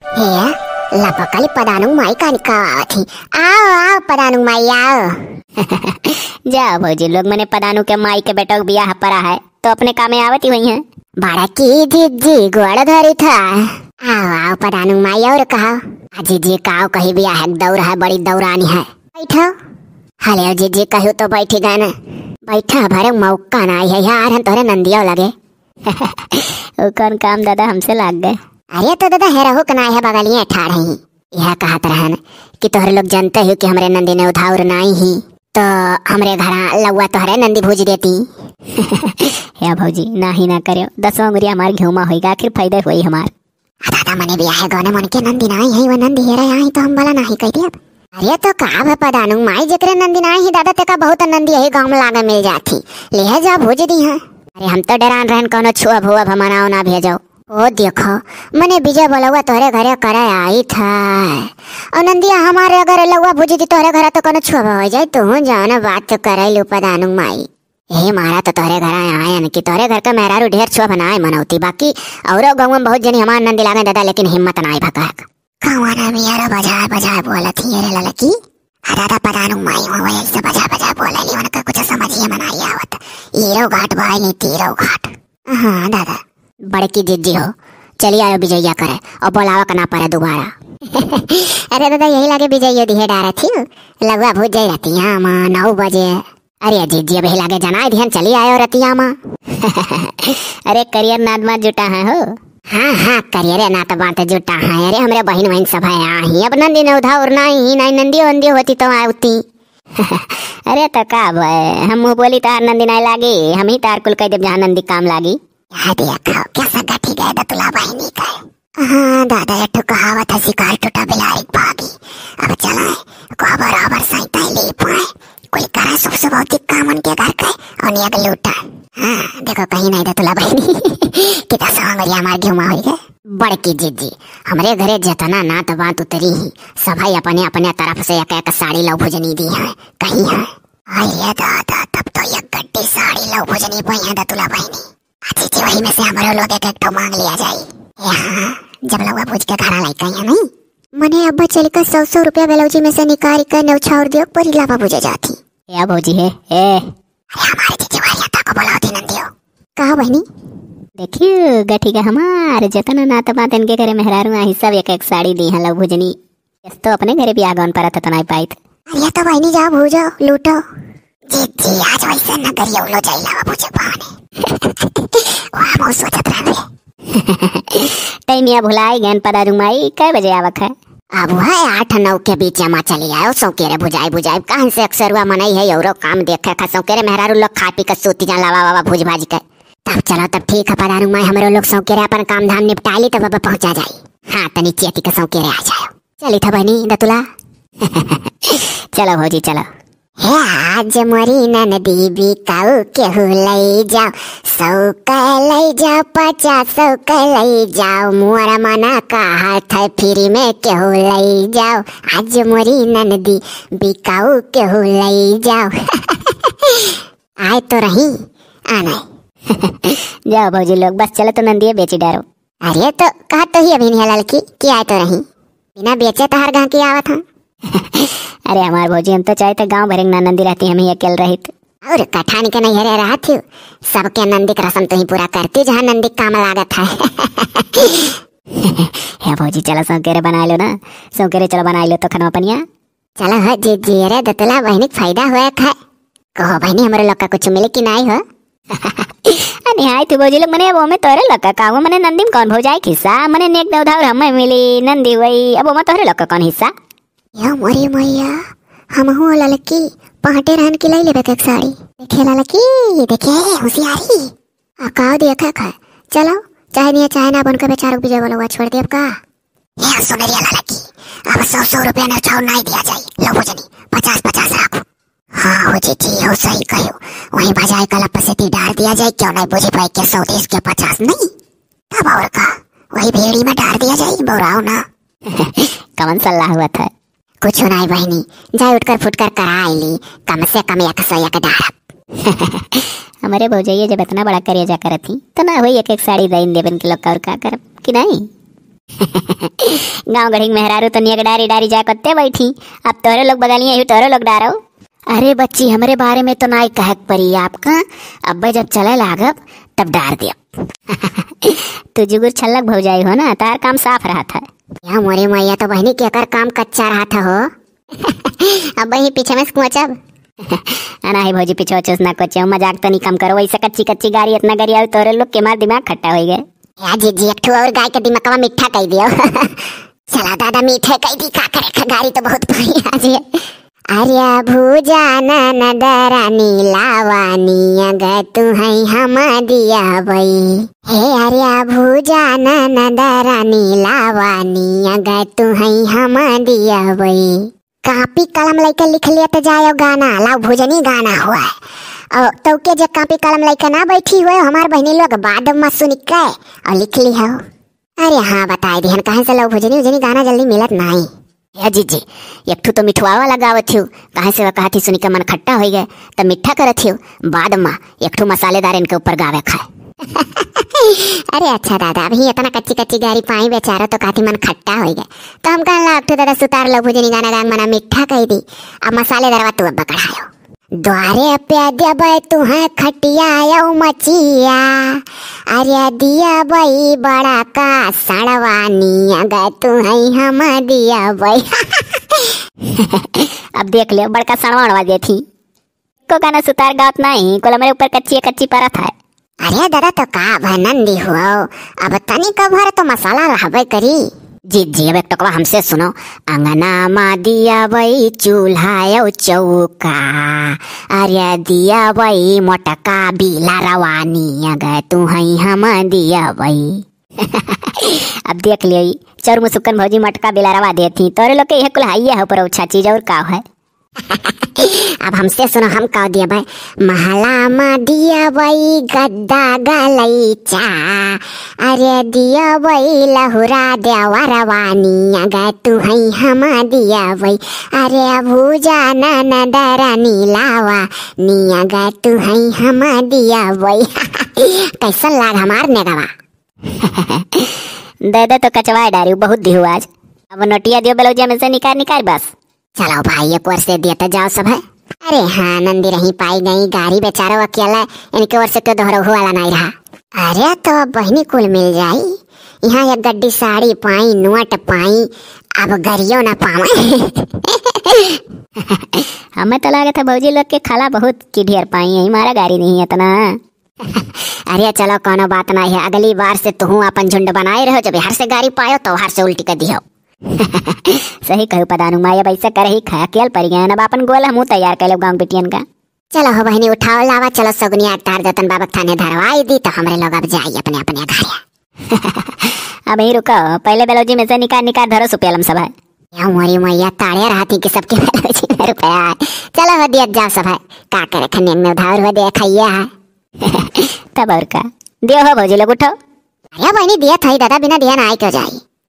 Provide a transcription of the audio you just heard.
हे लपकली पदानु माई का निकावा थी। आओ आओ पदानु माई आओ। जाओ भौजी लोग मने पदानु के माई के बेटा बियाह पड़ा है तो अपने काम में आवती हुई है। बड़ा की जीजी गोड़ धरी था। आओ आओ पदानु माई और कहो। जीजी काओ कही बियाह दौड़ है बड़ी दौरानी है। बैठो। हले जीजी कहू तो बैठी गए न। बैठा भरे मौका ना है यार हम तोरे नंदियों लगे। वो कौन काम दादा हमसे लाग गए। अरे तो दादा है रहो कनाई है बगलियाँ ठाड़ ही। यह कहत रहन कि तोहरे लोग जानते हो कि हमरे नंदी ने उधार नहीं ही तो हमरे घर लौआ तोहरे नंदी भूज देती। या भौजी ना ही ना करो 10वां मुरिया हमार घुमा होगा आखिर फायदा हुई हमार। दादा मने बियाह गने मन के नंदी नहीं है वो नंदी हेरे आई तो हम वाला नहीं कहती अब। अरे तो का पदानु माई जकरे नंदी नहीं ही दादा तेका बहुत नंदी यही गांव में लागे मिल जाती ले जा भूज दी है। अरे हम तो डरान रहन कोनो छुआ भुआ भमनाओ ना भेजो। ओ देखो मने विजय बोलवा तोहरे घरे करे आई था और नंदिया हमारे अगर लौआ भुजी दी तोहरे घर तो कोनो छुआ हो जाए तू जाना बात तो करे लू पदानु माई। हे मारा तो तोहरे घर आए कि तोहरे घर का मेहरारू ढेर छुआ बनाए मनौती बाकी और गाँव में बहुत जनी हमार नंदी लागे दादा लेकिन हिम्मत ना आई भका कौना मियारा बजाए बजाए बोला थी अरे ललकी। दादा पदानु माई हो ऐसे बजा बजा बोले ली उनका कुछ समझिए मनाई आवत हीरो घाट भाई नहीं तीरो घाट। हाँ दादा बड़की जीजी हो चलिए आयो विजया करे और बोलावा का ना पड़े दोबारा। अरे दादा यही लगे विजय दिहे डारा थी लगवा भूज जाई रतिया माँ 9 बजे। अरे जीजी अब लगे जना ध्यान चली आयो रतिया माँ। अरे करियर नादमा जुटा है हो। हाँ हाँ करियर ना तो बात जुटा है। अरे हमरे बहन बहन सब है आई अब नंदी ने उधार नहीं नंदी वंदी होती तो आती। अरे तो का हम मुँह बोली तार नंदी नहीं लागी हम ही तार कुल कह दे जहाँ नंदी काम लागी। देखो कैसा गठी गए दतुला बहनी का। हाँ दादा एठो कहावत है शिकार टूटा बिलारी भागी। अब चलाए को बराबर सहिता ले पाए कोई करा सब सब भौतिक काम उनके घर का और निया के लूटा। हाँ देखो कहीं नहीं दतुला बहनी कितना सामरिया हमारे घुमा हुई है। बड़की जीजी हमरे घरे जतना ना तो बात उतरी ही सभाई अपने अपने तरफ से एक एक साड़ी लव भुजनी दी है कहीं है। अरे दादा तब तो एक गड्डी साड़ी लव भुजनी पई है दतुला बहनी। जी वही में से हमारे लोग एक तो मांग लिया जाए। यहाँ जब लोग पूछ के घर लाई कहीं नहीं मने अब्बा चल कर 100 रुपया बेलौजी में से निकाल कर नौछा और दियो पर इलावा बुझे जाती। या भौजी है अरे हमारे जीजी वारिया को बोलाती नंदियो कहा बहनी। देखियो गठी का हमार जतना ना तो बात इनके घरे मेहरारू आई सब एक एक साड़ी दी है लव भुजनी तो अपने घरे भी आगन पर तो नहीं पाई। अरे तो बहनी जाओ भूजो लूटो जीजी आज वैसे नगर योलो जाइला बुझे पाने वहाँ बहुत सोचत रहे। टाइमिया भुलाई गन पदारू माई कै बजे आवत है। अब है 8-9 के बीच में चली आयो सौकेरे बुझाई बुझाई कहाँ से अक्सर हुआ मनाई है और काम देखे खा सौकेरे मेहरारू लोग खा पी कर सोती जा लावा वावा भुज भाज के तब चलो तब ठीक है पदारू माई हमारे लोग सौकेरे अपन काम धाम निपटा ली तब पहुंचा जाये। हाँ तनी चेती के सौकेरे आ जाओ चली था बहनी दतुला। चलो भौजी चलो। हे आज मोरी ननदी बिकाऊ केहू लई जाओ 100 लई जाओ 50 लई जाओ मोरा मना का हाथ फ्री में केहू लई जाओ आज मोरी ननदी बिकाऊ केहू लई जाओ। आए तो रही आना। जाओ भौजी लोग बस चलो तो नंदिया बेची डारो। अरे तो कहा तो ही अभी नहीं लड़की कि आए तो रही बिना बेचे तो हर गाँव की आवत था। अरे हमारे भौजी हम तो चाहे तो गाँव भरे ना नंदी रहती हम ही अकेले रहित और कठान के नहीं हरे रहा थी सबके नंदी का रस्म तो ही पूरा करती जहाँ नंदी काम लागत है। हे भौजी चलो सौकेरे बना लो ना सौकेरे चलो बना लो तो खनवा पनिया। चलो हो जी अरे दतला बहनी फायदा हुआ है कहो बहनी हमारे लोग का कुछ मिले कि नहीं हो। निहाय तू भौजी लोग मने वो में तोरे लोग का काऊ मने नंदी में कौन भौजाई हिस्सा मने नेक उधार हमें मिली नंदी वही अब वो में तोरे लोग का कौन हिस्सा। यो मोरी मैया हम हो ललकी पहटे रहन की लाई लेबे एक साड़ी देखे ललकी देखे होशियारी अकाओ देखा खा चलो चाहे नहीं चाहे ना बन के बेचारा विजय वाला छोड़ दे अब का। ये सुनरिया ललकी अब 100 रुपया न छाव नहीं दिया जाए लो भुजनी 50 रखो। हाँ हो जी हो सही कहो वहीं बजाय कल पसेती डाल दिया जाए क्यों नहीं बुझे पाए के 100 देश के 50 नहीं तब और का वही भेड़ी में डाल दिया जाए बोराओ ना। कौन सलाह हुआ था कुछ नहीं बहनी जाए उठकर फुटकर करा ली कम से कम 100 का डाल। हमारे भौजाइए जब इतना बड़ा करिया जा कर थी तो ना वही एक साड़ी दे देवन के लोग का और का कर कि नहीं। गाँव गढ़ी मेहरारू तो नियक डारी डारी जा कत्ते बैठी, अब तोरे लोग बगलिए यही तोरे लोग डारो। अरे बच्ची हमरे बारे में तो ना कहक परी आपका, अब जब चले लागब तब डार दिया। तू जुगुर छल्लक भौजाई हो ना, तार काम साफ रहा था। या मोरे मैया तो बहनी के कर काम कच्चा रहा था हो। अब वही पीछे में कुचब अना ही भौजी पीछे चूस ना कुछ मजाक तो नहीं कम करो, वैसे कच्ची कच्ची गाड़ी इतना गाड़ी आवे तोरे लोग के मार दिमाग खट्टा हो गए। या जी एक ठो और गाय के दिमागवा मीठा कह दियो। चला दादा मीठे कह दी का करे, गाड़ी तो बहुत भारी आज है। अरे भूजा नदरा नीलावानी अगर तू है हम दिया बई, हे अरे भूजा नदरा नीलावानी अगर तू है हम दिया बई। कापी कलम लेके लिख लिया तो जायो गाना लाओ भोजनी गाना हुआ है, और तो के जे कापी कलम लेके ना बैठी हुए हमार बहनी लोग बाद में सुन के और लिख ली हो। अरे हाँ बताए दिहन कहाँ से लाओ भोजनी उजनी गाना जल्दी मिलत नहीं। या जी एक ठू तो मिठुआवा लगावत थी, कहाँ से कहा थी सुनी के मन खट्टा हो गए तो मिठा करत थी, बाद में एक ठू मसालेदार इनके ऊपर गावे खाए। अरे अच्छा दादा अभी इतना कच्ची कच्ची गाड़ी पाई बेचारा तो काफी मन खट्टा हो गया, तो हम कहला अब तो दादा सुतार लो भुजनी गाना गान मना मिठा कह दी, अब मसालेदार तू अब बकड़ायो। द्वारे पे देबै तुहे खटिया मचिया, अरे दिया बई बड़ा का सड़वानी अगर तू है हम दिया बई। अब देख ले बड़का सड़वाणवा दे थी को गाना सुतार गावत नहीं, कोला मेरे ऊपर कच्ची कच्ची परत है। अरे दादा तो का भनंदी हुआ, अब तनी का भर तो मसाला रहबे करी। जी अब एक टकवा हमसे सुनो। अंगना मा दिया बई चूल्हा चौका, अरे दिया बई मोटका बीला रवानी अगर तू है हम दिया बई। अब देख लियो चोर मुसुकन भौजी मटका बिला रवा देती, तोरे लोग के यह कुल हाइया है पर अच्छा चीज और का है। अब हमसे सुनो हम कह दिया भाई, महला मा दिया बई गद्दा गलैचा, अरे दिया बई लहुरा देवा रवानी अगर तू है हम दिया बई, अरे भूजा नदरा नीलावा नी अगर तू है हम दिया बई। कैसा लाग हमार नेगवा। दे दे तो कचवा डारी बहुत दिहु आज, अब नोटिया दियो बेलौजिया में से निकाल बस। चलो भाई एक वर्ष दिया तो जाओ सब है। अरे हाँ नंदी रही पाई गई, गाड़ी बेचारो अकेला इनके वर्ष तो दोहरो वाला नहीं रहा। अरे तो बहनी कुल मिल जाई, यहाँ एक गड्डी साड़ी पाई नोट पाई, अब गरियो ना पावे। हमें तो लगा था भौजी लोग के खाला बहुत की ढेर पाई है, हमारा गाड़ी नहीं है इतना। अरे चलो कोनो बात नहीं है, अगली बार से तुम अपन झुंड बनाए रहो, जब हर से गाड़ी पायो तो हर से उल्टी कर दियो। सही कहू पदानु माया वैसे कर ही खा केल पड़ गया, अब अपन गोल हम तैयार कर लो गांव बेटियन का। चलो हो बहनी उठाओ लावा, चलो सगुनिया तार जतन बाबा थाने धरवाई दी तो हमरे लोग अब जाइए अपने अपने घर। अब ही रुको, पहले बेलौजी में से निकाल धरो सुपेलम सब है। मोरी मैया ताड़िया रहती कि सबके बेलौजी में रुपया है। चलो हो दिया जाओ सब है, का करे खनियन में उधार हो दिया खैया है। तब और का दियो हो भौजी लोग उठो। अरे बहनी दिया था दादा, बिना दिया ना आए क्यों जाई।